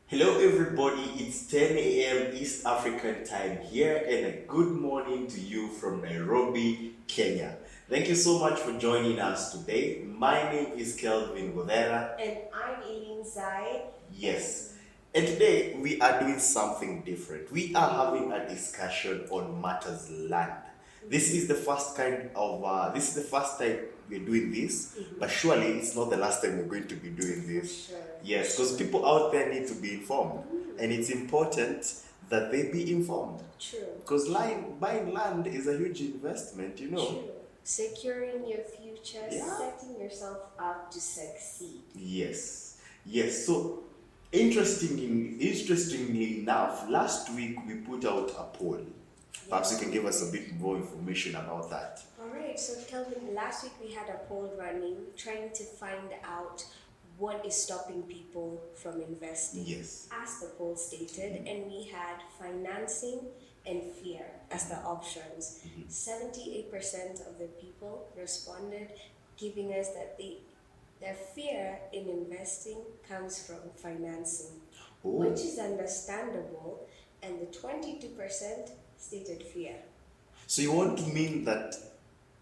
Hello, everybody. It's 10 a.m. East African time here, and a good morning to you from Nairobi, Kenya. Thank you so much for joining us today. My name is Kelvin And I'm Zai. Yes. And today we are doing something different. We are having a discussion on matters land. This is the first this is the first time we're doing this, but surely it's not the last time we're going to be doing this. Sure. Yes, because people out there need to be informed, and it's important that they be informed. True. Because buying land is a huge investment, you know. True. Securing your future, Yeah. setting yourself up to succeed. Yes, yes. So, interestingly enough, last week we put out a poll. Perhaps you can give us a bit more information about that. All right. So, Kelvin, last week we had a poll running trying to find out what is stopping people from investing. Yes. As the poll stated, and we had financing and fear as the options. 78% of the people responded, giving us that their fear in investing comes from financing, which is understandable, and the 22% stated fear. So you want to mean that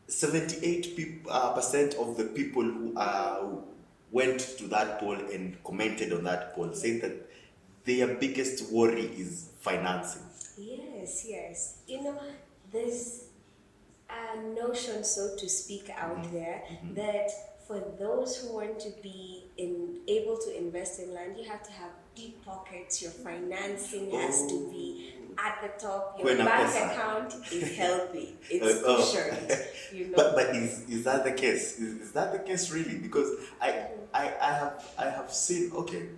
78% of the people who went to that poll and commented on that poll said that their biggest worry is financing. Yes. There's a notion, so to speak, out there that for those who want to be able to invest in land, you have to have deep pockets. Your financing has to be at the top. Your bank account is healthy. It's cushioned. But is that the case? Is that the case really? Because I have seen, okay,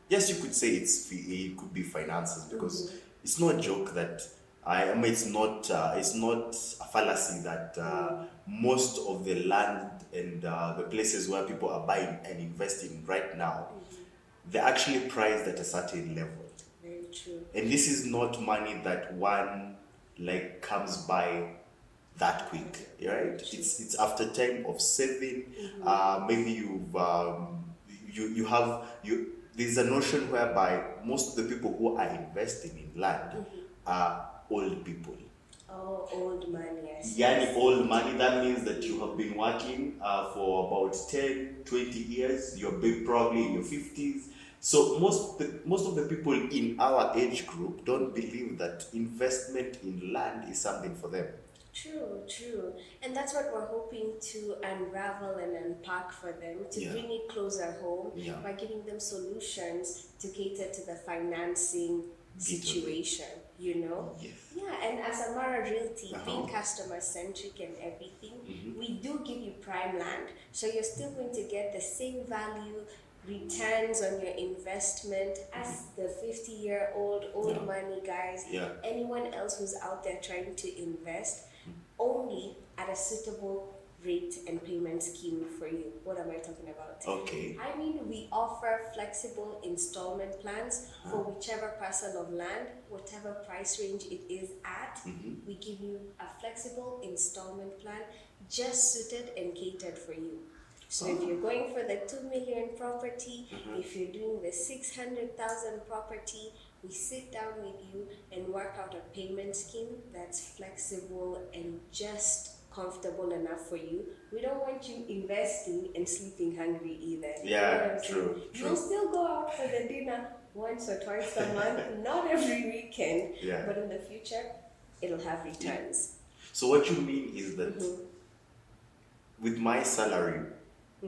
yes, you could say it could be finances, because it's no joke that it's not a fallacy that most of the land and the places where people are buying and investing right now, they're actually priced at a certain level. Very true. And this is not money that one like comes by that quick, right? It's after time of saving. Maybe you have you. There's a notion whereby most of the people who are investing in land are old people. Oh, old money, yes. Yani old money, that means that you have been working for about 10, 20 years. You're probably in your 50s. So most of the people in our age group don't believe that investment in land is something for them. True. And that's what we're hoping to unravel and unpack for them, to bring it closer home by giving them solutions to cater to the financing situation, Yes. Yeah, and as Amara Realty, being customer centric and everything, we do give you prime land. So you're still going to get the same value, returns on your investment as the 50-year-old old money guys, anyone else who's out there trying to invest, only at a suitable rate and payment scheme for you. What am I talking about? Okay. I mean, we offer flexible installment plans for whichever parcel of land, whatever price range it is at. We give you a flexible installment plan just suited and catered for you. So if you're going for the 2 million property, if you're doing the 600,000 property, we sit down with you and work out a payment scheme that's flexible and just comfortable enough for you. We don't want you investing and sleeping hungry either. Yeah, true. You'll still go out for the dinner once or twice a month, not every weekend, but in the future, it'll have returns. So what you mean is that with my salary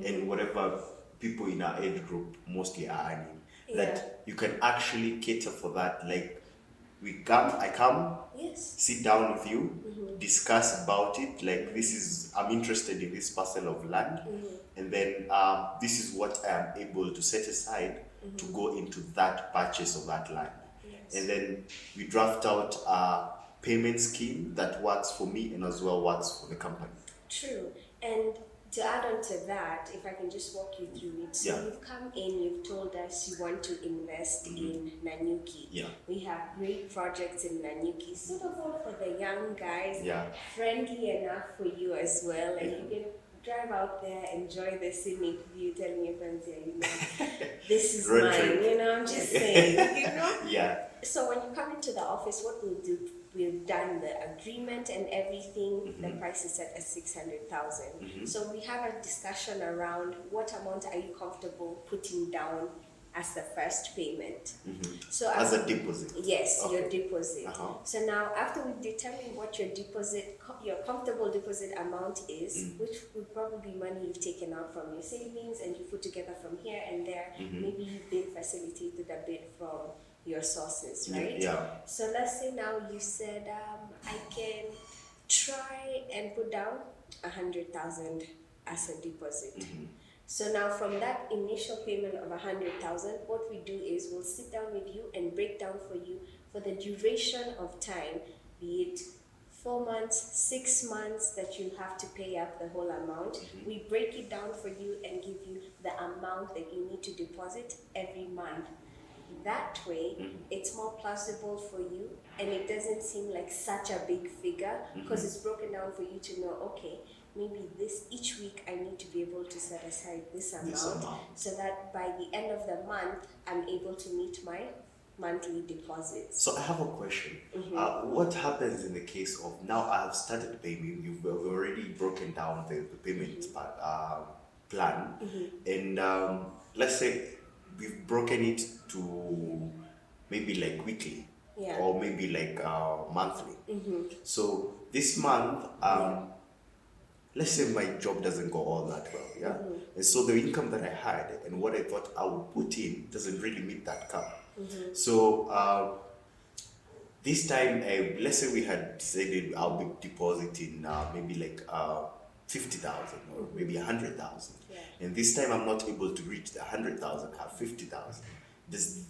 and whatever people in our age group mostly are earning, that you can actually cater for that. Like I come, sit down with you, discuss about it. Like I'm interested in this parcel of land, and then this is what I am able to set aside to go into that purchase of that land. And then we draft out a payment scheme that works for me and as well works for the company. True. And to add on to that, if I can just walk you through it. So you've come in, you've told us you want to invest in Nanyuki. We have great projects in Nanyuki, suitable for the young guys, friendly enough for you as well, and you can drive out there, enjoy the scenic view, tell your friends, yeah, you know, this is Road mine, trip. you know, I'm just saying, you know. Yeah. So when you come into the office, what we'll do, we've done the agreement and everything. The price is set at 600,000. So we have a discussion around what amount are you comfortable putting down as the first payment. So As a deposit. yes, Okay. your deposit. Uh-huh. So now, after we've determined what your deposit, your comfortable deposit amount is, which would probably money you've taken out from your savings and you put together from here and there, maybe you've been facilitated a bit from your sources, right? Yeah. So let's say now you said, I can try and put down 100,000 as a deposit. So now from that initial payment of 100,000, what we do is we'll sit down with you and break down for you for the duration of time, be it 4 months, 6 months that you have to pay up the whole amount. We break it down for you and give you the amount that you need to deposit every month. That way, it's more plausible for you and it doesn't seem like such a big figure because it's broken down for you to know, okay, maybe this each week I need to be able to set aside this amount so that by the end of the month, I'm able to meet my monthly deposits. So I have a question. What happens in the case of now I have started paying, you've already broken down the payment plan, and let's say we've broken it to maybe like weekly or maybe like monthly. So this month, let's say my job doesn't go all that well, and so the income that I had and what I thought I would put in doesn't really meet that cap. So this time, let's say we had decided I'll be depositing maybe like 50,000 or maybe 100,000, and this time I'm not able to reach the 100,000, have 50,000. This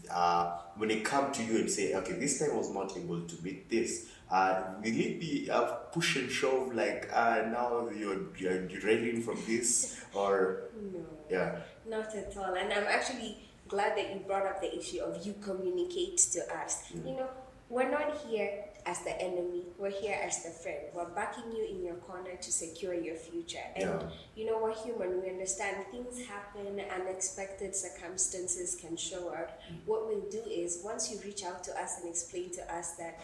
when they come to you and say, okay, this time I was not able to meet this, will it be a push and shove like now you're derailing from this or No, not at all. And I'm actually glad that you brought up the issue of you communicate to us. You know, we're not here as the enemy, we're here as the friend. We're backing you in your corner to secure your future. And you know, we're human, we understand things happen, unexpected circumstances can show up. What we'll do is once you reach out to us and explain to us that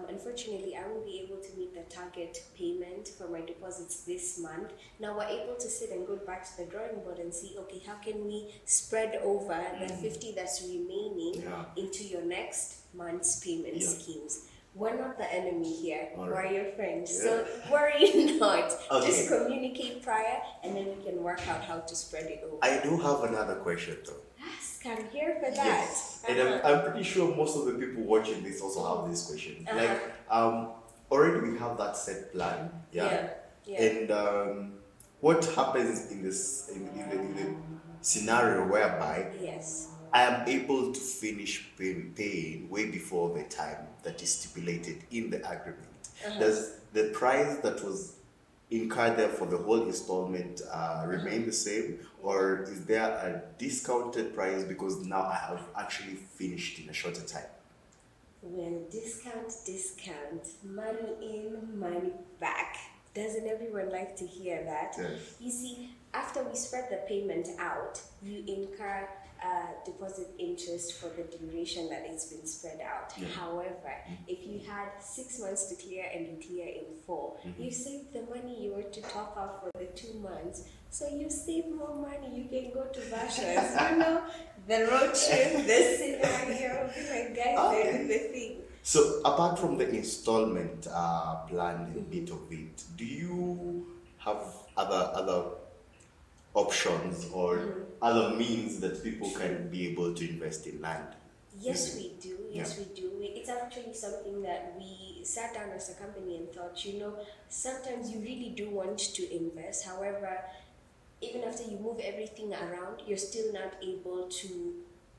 unfortunately, I won't be able to meet the target payment for my deposits this month. Now we're able to sit and go back to the drawing board and see, okay, how can we spread over the 50 that's remaining into your next month's payment schemes? We're not the enemy here. We're your friends. So worry not. Just communicate prior and then we can work out how to spread it over. I do have another question though. I'm here for that. Yes. And I'm pretty sure most of the people watching this also have this question. Like, already we have that set plan, and what happens in this in the scenario whereby I am able to finish paying way before the time that is stipulated in the agreement? Does the price that was incurred there for the whole installment remain the same, or is there a discounted price because now I have actually finished in a shorter time? When discount, money in, money back. Doesn't everyone like to hear that? Yes. You see, after we spread the payment out, you incur deposit interest for the duration that it's been spread out. However, if you had 6 months to clear and you clear in 4, you saved the money you were to top up for the 2 months. So you save more money. You can go to Vasha's, you know, the road trip, this scenario, like guys, the thing. So apart from the installment plan and bit of it, do you have other options or other means that people can be able to invest in land? Yes, we do. Yes, we do. It's actually something that we sat down as a company and thought, you know, sometimes you really do want to invest. However, even after you move everything around, you're still not able to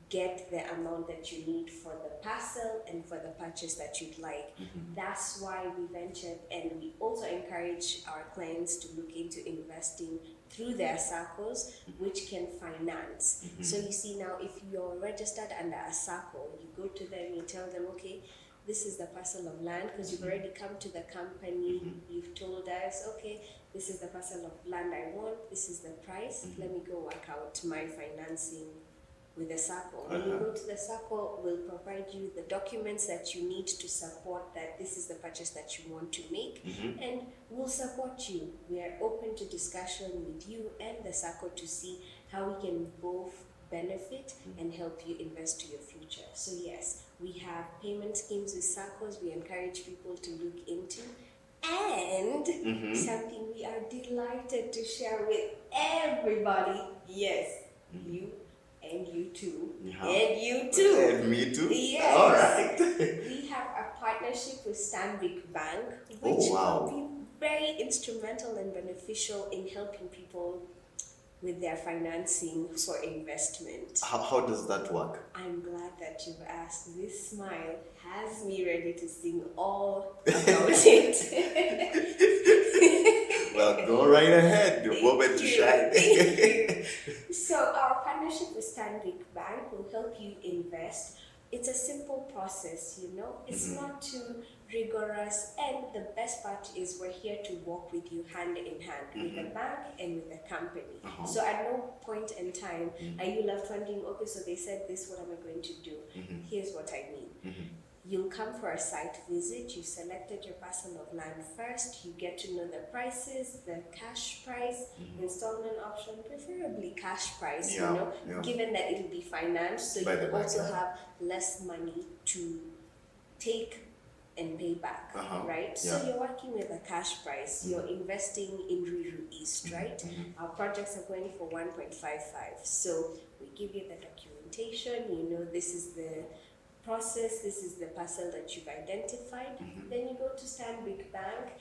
get the amount that you need for the parcel and for the purchase that you'd like. That's why we ventured, and we also encourage our clients to look into investing through their circles, which can finance. So you see now, if you're registered under a circle, you go to them, you tell them, okay, this is the parcel of land, because you've already come to the company, you've told us, okay, this is the parcel of land I want, this is the price, let me go work out my financing with the SACCO. When you go to the SACCO, we'll provide you the documents that you need to support that this is the purchase that you want to make, and we'll support you. We are open to discussion with you and the SACCO to see how we can both benefit and help you invest to your future. So yes, we have payment schemes with SACCOs we encourage people to look into. And something we are delighted to share with everybody, yes, you and you too. And you too. And me too? Yes. All right. We have a partnership with Stanbic Bank, which will be very instrumental and beneficial in helping people with their financing for investment. How does that work? I'm glad that you've asked. This smile has me ready to sing all about it. Well, go right ahead. The moment to shine. Thank you. So our partnership with Stanbic Bank will help you invest. It's a simple process, you know. It's not too rigorous, and the best part is we're here to walk with you hand in hand with the bank and with the company. So at no point in time are you left wondering, okay, so they said this, what am I going to do? Here's what I mean. You'll come for a site visit. You selected your parcel of land first. You get to know the prices, the cash price, installment option, preferably cash price, given that it'll be financed, so you also have less money to take and pay back, right? So you're working with a cash price. You're investing in Riru East, right? Our projects are going for 1.55. So we give you the documentation. You know, this is the process, this is the parcel that you've identified. Then you go to Stanbic Bank.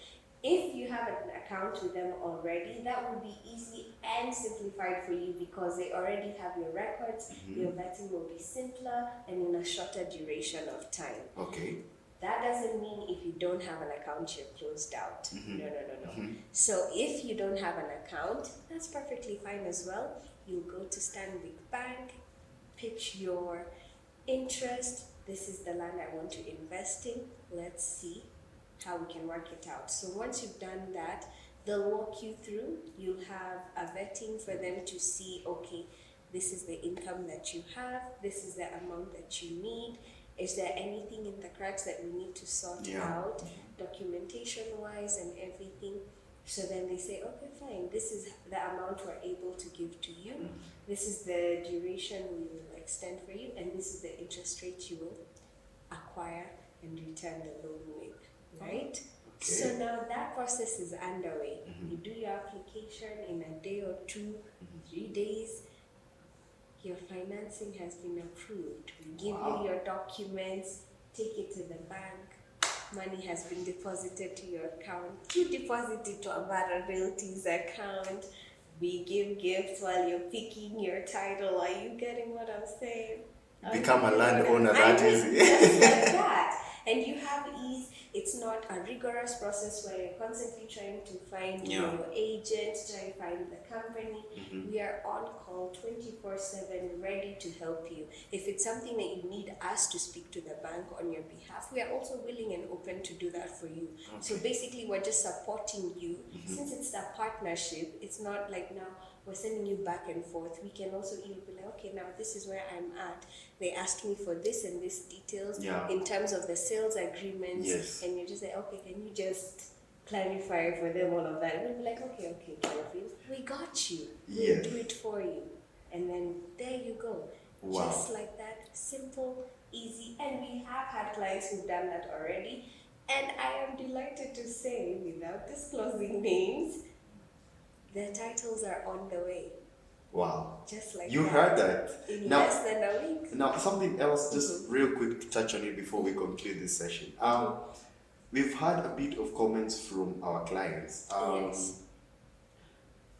If you have an account with them already, that will be easy and simplified for you because they already have your records. Your vetting will be simpler and in a shorter duration of time. Okay. That doesn't mean if you don't have an account, you're closed out. No. So if you don't have an account, that's perfectly fine as well. You'll go to Stanbic Bank, pitch your interest. This is the land I want to invest in. Let's see how we can work it out. So once you've done that, they'll walk you through. You'll have a vetting for them to see, okay, this is the income that you have, this is the amount that you need. Is there anything in the cracks that we need to sort out, documentation-wise and everything? So then they say, okay, fine, this is the amount we're able to give to you. This is the duration we will extend for you, and this is the interest rate you will acquire and return the loan with, right? Okay. So now that process is underway. You do your application in a day or two, 3 days. Your financing has been approved. We give you your documents, take it to the bank. Money has been deposited to your account. You deposit it to Amara Realty's account. We give gifts while you're picking your title. Are you getting what I'm saying? Become a landowner that easy. Just like that. And you have ease. It's not a rigorous process where you're constantly trying to find your agent, trying to find the company. We are on call 24/7, ready to help you. If it's something that you need us to speak to the bank on your behalf, we are also willing and open to do that for you. So basically, we're just supporting you. Since it's a partnership, it's not like now we're sending you back and forth. We can also even be like, okay, now this is where I'm at. They asked me for this and this details in terms of the sales agreements. And you just say, okay, can you just clarify for them all of that? And we'll be like, okay, Kelvin, we got you. We'll do it for you. And then there you go. Just like that, simple, easy. And we have had clients who've done that already. And I am delighted to say, without disclosing names, their titles are on the way. Wow. Just like you heard that. In less than a week. Now, something else, just real quick to touch on it before we conclude this session. We've had a bit of comments from our clients.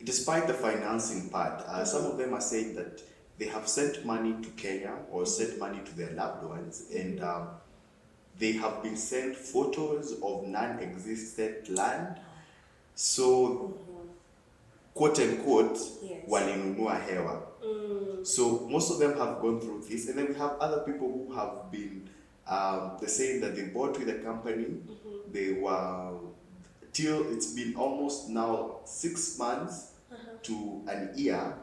Despite the financing part, some of them are saying that they have sent money to Kenya or sent money to their loved ones, and they have been sent photos of non-existent land. So, quote unquote, walinunua hewa. So most of them have gone through this, and then we have other people who have been They're saying that they bought with the company. They were till it's been almost now 6 months to an year,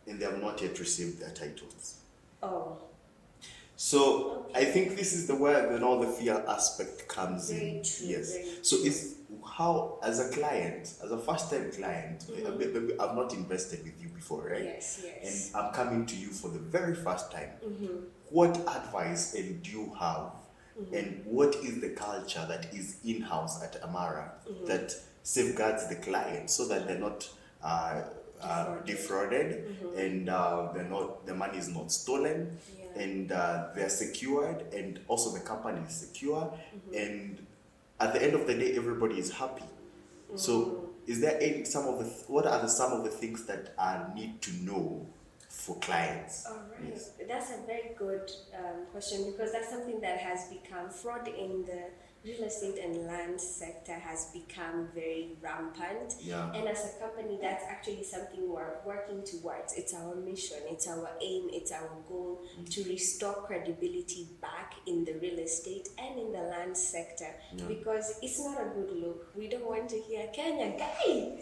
and they have not yet received their titles. Oh. So I think this is the where then all the fear aspect comes Very in. true, Yes. very So true. is how as a client, as a first-time client, maybe I've not invested with you before, right? Yes, yes. And I'm coming to you for the very first time. What advice and do you have, and what is the culture that is in-house at Amara that safeguards the client so that they're not defrauded and they're not, the money is not stolen, and they're secured, and also the company is secure, and at the end of the day everybody is happy. So is there any some of the what are some of the things that I need to know for clients? All right, Yes. that's a very good question, because that's something that has become fraud in the real estate and land sector has become very rampant. Yeah. And as a company, that's actually something we're working towards. It's our mission, it's our aim, it's our goal to restore credibility back in the real estate and in the land sector, because it's not a good look. We don't want to hear Kenya guy.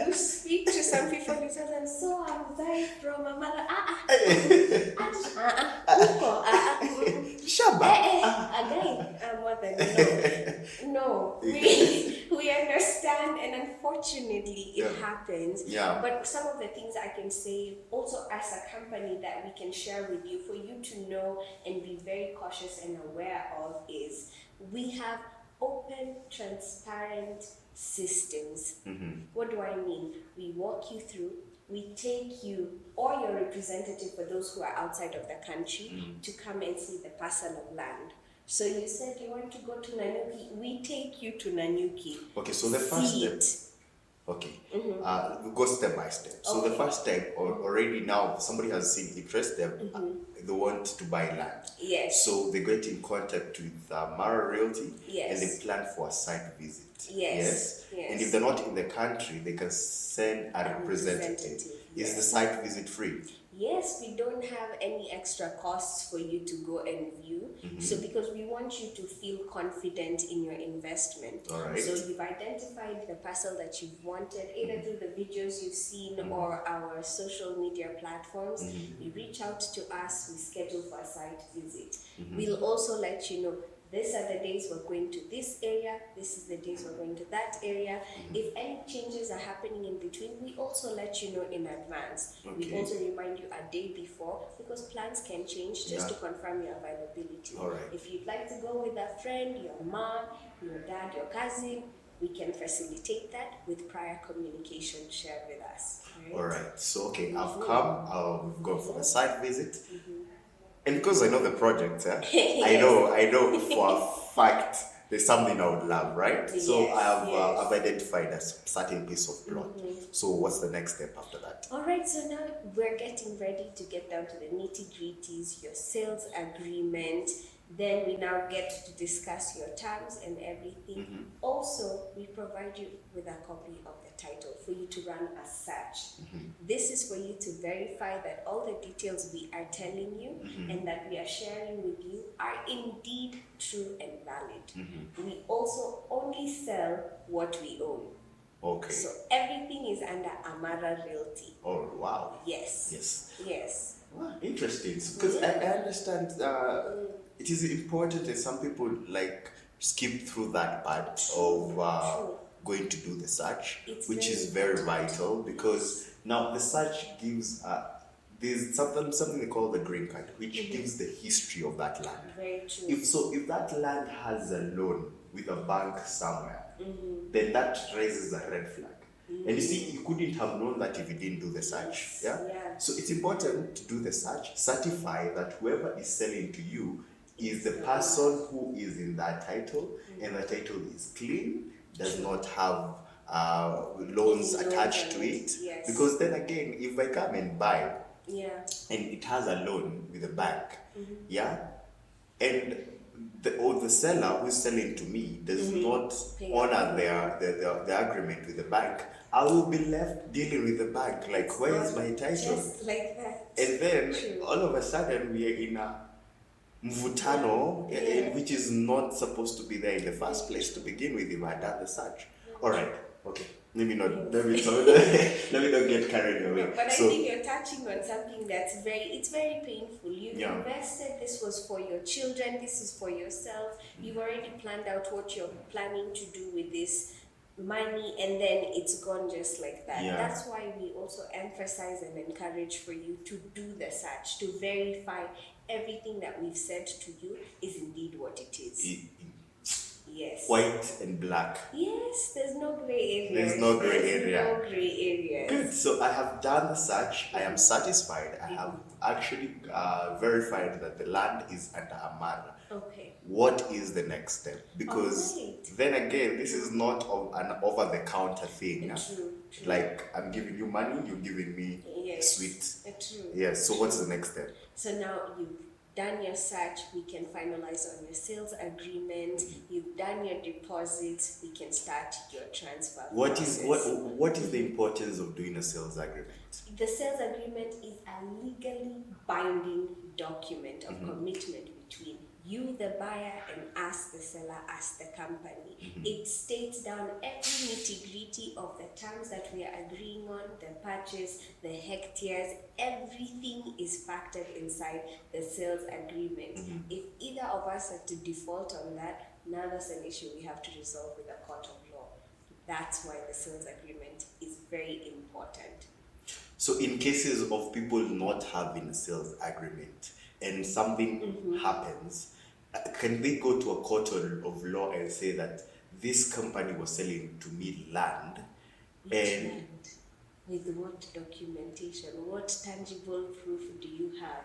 You speak to some people, you tell them, so I'm Zai from Amara. Shaba. Again, mother, no. We understand, and unfortunately, it happens. Yeah. But some of the things I can say, also as a company, that we can share with you for you to know and be very cautious and aware of is we have open, transparent systems. What do I mean? We walk you through, we take you or your representative, for those who are outside of the country, to come and see the parcel of land. So you said you want to go to Nanyuki, we take you to Nanyuki. Okay, so the first See step. it. Okay, we go step by step. So the first step, already now somebody has seen interest, they want to buy land. Yes. So they get in contact with Amara Realty, Yes. and they plan for a site visit. Yes. Yes. And if they're not in the country, they can send a representative. Is the site visit free? Yes, we don't have any extra costs for you to go and view. So because we want you to feel confident in your investment. All right. So you've identified the parcel that you've wanted, either through the videos you've seen or our social media platforms. You reach out to us, we schedule for a site visit. We'll also let you know, these are the days we're going to this area, this is the days we're going to that area. If any changes are happening in between, we also let you know in advance. We also remind you a day before, because plans can change, just to confirm your availability. All right. If you'd like to go with a friend, your mom, your dad, your cousin, we can facilitate that with prior communication shared with us. All right. So okay, I've come. We've gone for a site visit. And because I know the project, I know for a fact there's something I would love, right? So I've identified a certain piece of plot. So what's the next step after that? All right, so now we're getting ready to get down to the nitty-gritties, your sales agreement. Then we now get to discuss your terms and everything. Also, we provide you with a copy of the title for you to run a search. This is for you to verify that all the details we are telling you and that we are sharing with you are indeed true and valid. We also only sell what we own. Okay. So everything is under Amara Realty. Oh, wow. Yes. Yes. Yes. Wow, interesting. Because I understand it is important that some people like skip through that part of going to do the search, which is very vital, because now the search gives there's something they call the green card, which gives the history of that land. Very true. If that land has a loan with a bank somewhere, then that raises a red flag. And you see, you couldn't have known that if you didn't do the search. Yeah? So it's important to do the search, certify that whoever is selling to you is the person who is in that title, and the title is clean, does not have loans attached to it. Yes. Because then again, if I come and buy, Yeah. and it has a loan with a bank, and the seller who's selling to me does not Pay honor their agreement with the bank, I will be left dealing with the bank. Like, where is my title? Just like that. And then True. all of a sudden we are in a mvutano, which is not supposed to be there in the first place to begin with if I had done the search. All right, okay. Maybe not. Let me not get carried away. No, but I think you're touching on something that's very painful. You've invested. This was for your children. This is for yourself. You've already planned out what you're planning to do with this money, and then it's gone just like that. Yeah. That's why we also emphasize and encourage for you to do the search, to verify everything that we've said to you is indeed what it is. Yes. White and black. Yes, there's no gray areas. There's no gray area. No gray areas. Good. So I have done the search. I am satisfied. I have actually verified that the land is under Amara. Okay. What is the next step? Because then again, this is not an over-the-counter thing. True. Like, I'm giving you money, you're giving me a sweet. True. Yes. So what's the next step? So now you've done your search, we can finalize on your sales agreement. You've done your deposits, we can start your transfer. What is the importance of doing a sales agreement? The sales agreement is a legally binding document of commitment between you, the buyer, and us, the seller, us, the company. It states down every nitty-gritty of the terms that we are agreeing on, the purchase, the hectares, everything is factored inside the sales agreement. If either of us are to default on that, now that's an issue we have to resolve with a court of law. That's why the sales agreement is very important. So in cases of people not having a sales agreement and something happens, can they go to a court of law and say that this company was selling to me land? Land? With what documentation? What tangible proof do you have?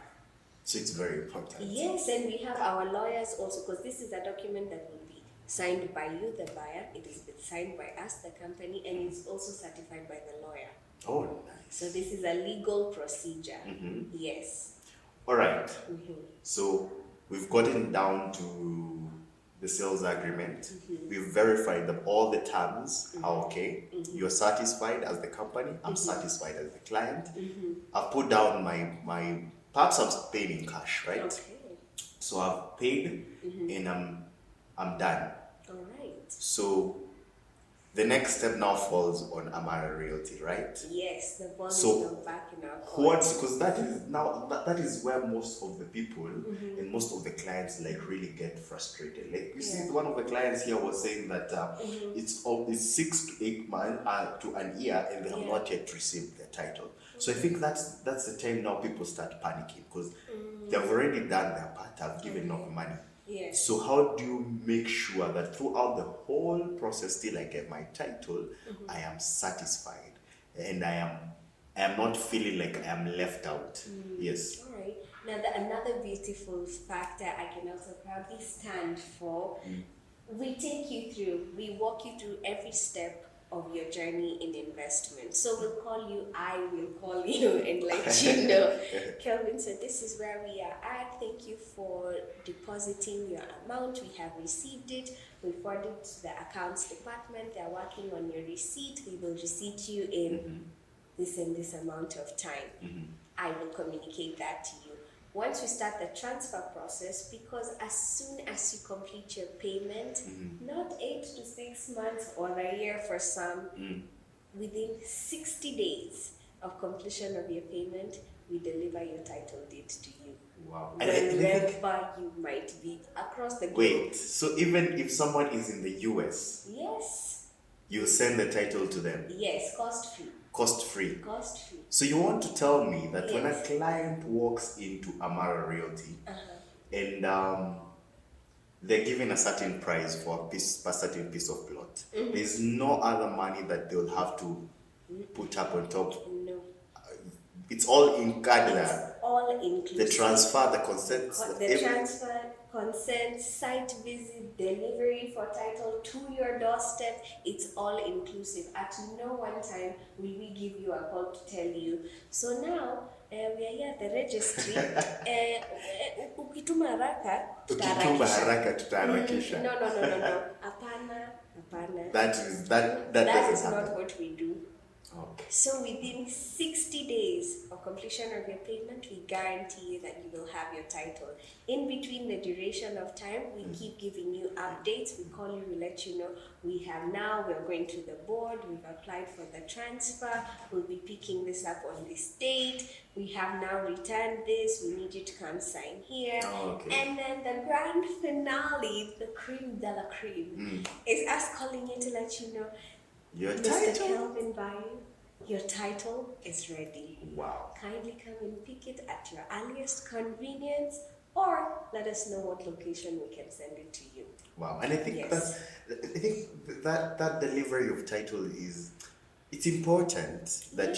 So it's very important. Yes, and we have our lawyers also, because this is a document that will be signed by you, the buyer. It is signed by us, the company, and it's also certified by the lawyer. Oh, nice. So this is a legal procedure. Yes. All right. So we've gotten down to the sales agreement. We've verified that all the terms are okay. You're satisfied as the company. I'm satisfied as the client. I've put down my perhaps I'm paying in cash, right? Okay. So I've paid and I'm done. All right. So the next step now falls on Amara Realty, right? Yes, the ball is now back in our court. What? Because that is where most of the people and most of the clients like really get frustrated. Like you see, one of the clients here was saying that it's 6 to 8 months to an year, and they have not yet received their title. So I think that's the time now people start panicking because they've already done their part. I've given enough money. Yes. So how do you make sure that throughout the whole process till I get my title, I am satisfied and I am not feeling like I am left out? Yes. All right. Now, another beautiful factor I can also proudly stand for, we take you through, we walk you through every step of your journey in investment. So I will call you and let you know, Kelvin, so this is where we are at. Thank you for depositing your amount. We have received it. We forwarded it to the accounts department. They're working on your receipt. We will receipt you in this and this amount of time. I will communicate that to you. Once we start the transfer process, because as soon as you complete your payment, not 8 to 6 months or a year for some, within 60 days of completion of your payment, we deliver your title deed to you. Wow. Wherever you might be across the globe. Wait, so even if someone is in the US, yes, you send the title to them? Yes, cost free. Cost free. Cost free. So you want to tell me that when a client walks into Amara Realty and they're given a certain price for a certain piece of plot, there's no other money that they'll have to put up on top? No. It's all included. It's all inclusive. The transfer, the consent. The transfer, consent, site visit, delivery for title to your doorstep, it's all inclusive. At no one time will we give you a call to tell you, so now We are here at the registry. Ukituma haraka, Ukituma tutaharakisha. haraka tutaharakisha. No. Hapana. That That doesn't is happen. not what we do. Okay. So within 60 days of completion of your payment, we guarantee you that you will have your title. In between the duration of time, we keep giving you updates. We call you, we let you know we're going to the board, we've applied for the transfer, we'll be picking this up on this date, we have now returned this, we need you to come sign here. Oh, okay. And then the grand finale, the cream de la cream, is us calling you to let you know, Your Mr. title? Kelvin Zai, your title is ready. Wow. Kindly come and pick it at your earliest convenience, or let us know what location we can send it to you. Wow. And I think that delivery of title it's important that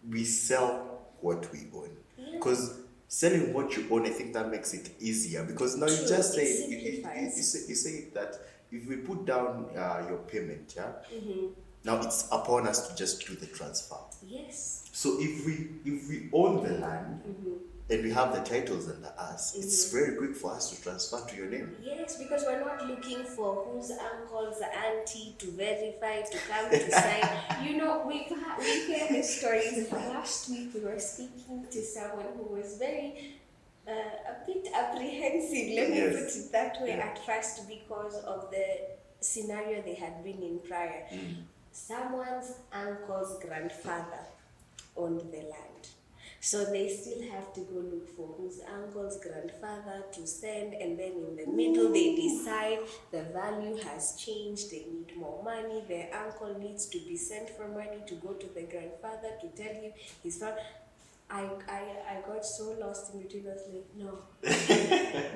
we sell what we own. Because selling what you own, I think that makes it easier. Because now you just say you say that if we put down your payment, now it's upon us to just do the transfer. Yes. So if we own the land and we have the titles under us, it's very quick for us to transfer to your name. Yes, because we're not looking for whose uncle's auntie to verify, to come to sign. You know, we hear the stories. Last week we were speaking to someone who was very a bit apprehensive, let me put it that way, at first, because of the scenario they had been in prior. Someone's uncle's grandfather owned the land. So they still have to go look for whose uncle's grandfather to send, and then in the middle they decide the value has changed, they need more money, their uncle needs to be sent for money to go to the grandfather to tell you his father. I got so lost in between. I was like,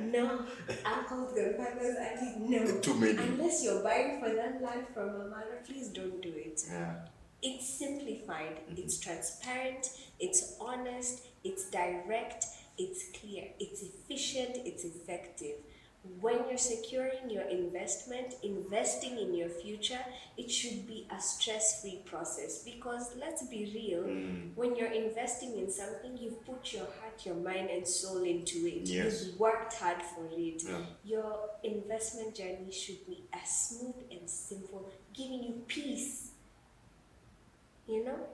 no, uncle's grandfather's auntie, no. Too many. Unless you're buying for that land from Amara, please don't do it. Yeah. It's simplified, it's transparent, it's honest, it's direct, it's clear, it's efficient, it's effective. When you're securing your investment, investing in your future, it should be a stress-free process, because let's be real, when you're investing in something, you've put your heart, your mind and soul into it. Yes. You've worked hard for it. Yeah. Your investment journey should be as smooth and simple, giving you peace. You know?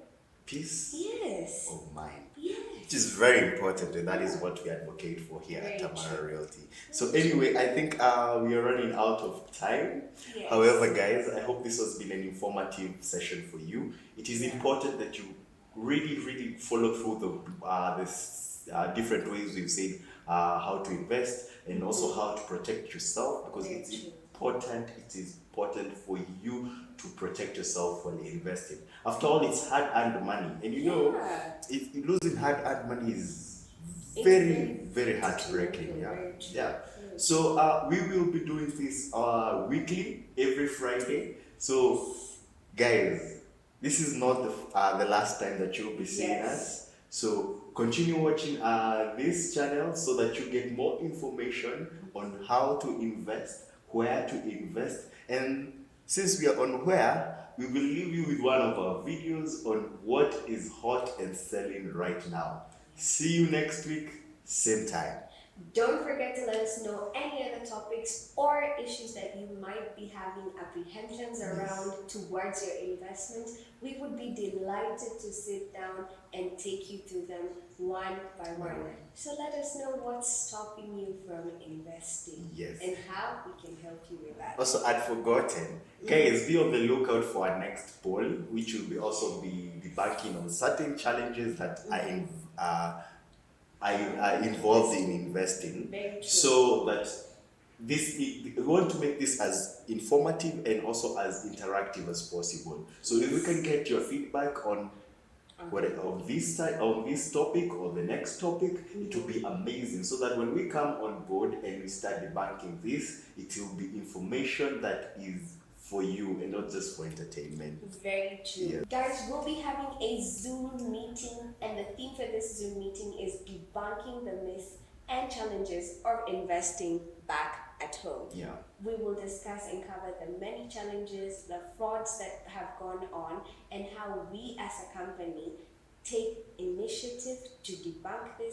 Peace Yes. of mind. Yes. Which is very important, and that is what we advocate for here at Amara Realty. So anyway, I think we are running out of time. Yes. However, guys, I hope this has been an informative session for you. It is important that you really follow through the different ways we've said how to invest, and also how to protect yourself, because it's important. It is important for you to protect yourself when investing. After all, it's hard-earned money, and you know, losing hard-earned money is very heartbreaking. So we will be doing this weekly, every Friday. So, guys, this is not the last time that you'll be seeing us. So continue watching this channel so that you get more information on how to invest, where to invest, and since we are on where, we will leave you with one of our videos on what is hot and selling right now. See you next week, same time. Don't forget to let us know any other topics or issues that you might be having apprehensions around towards your investment. We would be delighted to sit down and take you through them one by one. So let us know what's stopping you from investing and how we can help you with that. Also, I'd forgotten, guys, be on the lookout for our next poll, which will be also be debunking on certain challenges that are involved in investing. So that we want to make this as informative and also as interactive as possible. So if we can get your feedback on this topic or the next topic, it will be amazing, so that when we come on board and we start debunking this, it will be information that is for you and not just for entertainment. Very true. Guys, we'll be having a Zoom meeting, and the theme for this Zoom meeting is debunking the myths and challenges of investing back at home. We will discuss and cover the many challenges, the frauds that have gone on, and how we as a company take initiative to debunk this